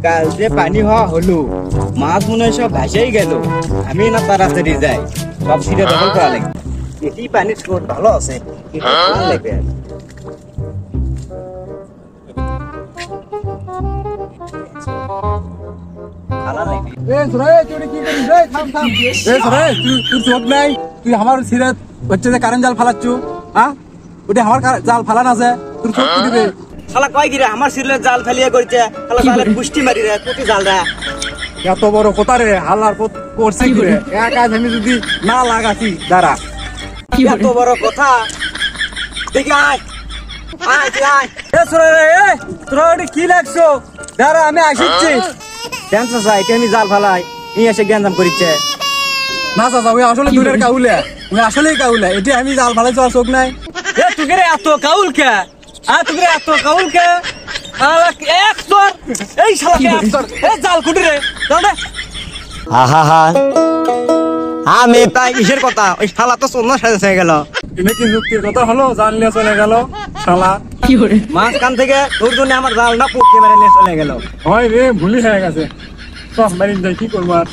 কাল যে পানি হওয়া হলো মাছ মনে হয় সব ভাসেই গেল। আমি না তাড়াতাড়ি যাই, সব সিটে দখল করা লাগবে। এটি পানির স্রোত ভালো আছে, এটা ভালো লাগবে। ভালো লাগবে। তুই আমার সিরাত হচ্ছে যে কারেন্ট জাল ফালাচ্ছু, হ্যাঁ ওটা আমার জাল ফালান আছে, তোর চোখ দিবে। শালা কয় গিরা আমার সিলের জাল ফেলিয়ে করছে, শালা জালের পুষ্টি মারি রে কুটি জালটা। এত বড় কথা রে হাল্লার করছে কি রে? এক আজ আমি যদি না লাগাছি দাঁড়া। এত বড় কথা দেখি আয় আয় তুই আয়। তোরা ওটা কি লাগছো? দাঁড়া আমি আসিচ্ছি। ক্যান্সার চাই এটা আমি জাল ফালাই নিয়ে এসে জ্ঞানজাম করিচ্ছে। না চাচা ওই আসলে দূরের কাউলে, ওই আসলেই কাউলে, এটি আমি জাল ফালাইছো আর চোখ নাই। তুই এত কাউল কে? তুই এত কাউল কে? এক তোর এই শালাকে এক তোর এই জাল কুটি রে জাল দে। আমি তাই কিসের কথা, ওই শালা তো শূন্য সাজে গেল। তুমি কি যুক্তির কথা হলো? জানলে চলে গেল শালা। মাঝখান থেকে তোর জন্য আমার জাল না পুটকে মেরে নিয়ে চলে গেল। হয় রে ভুলি হয়ে গেছে, সব মারিন যাই কি করবো আর।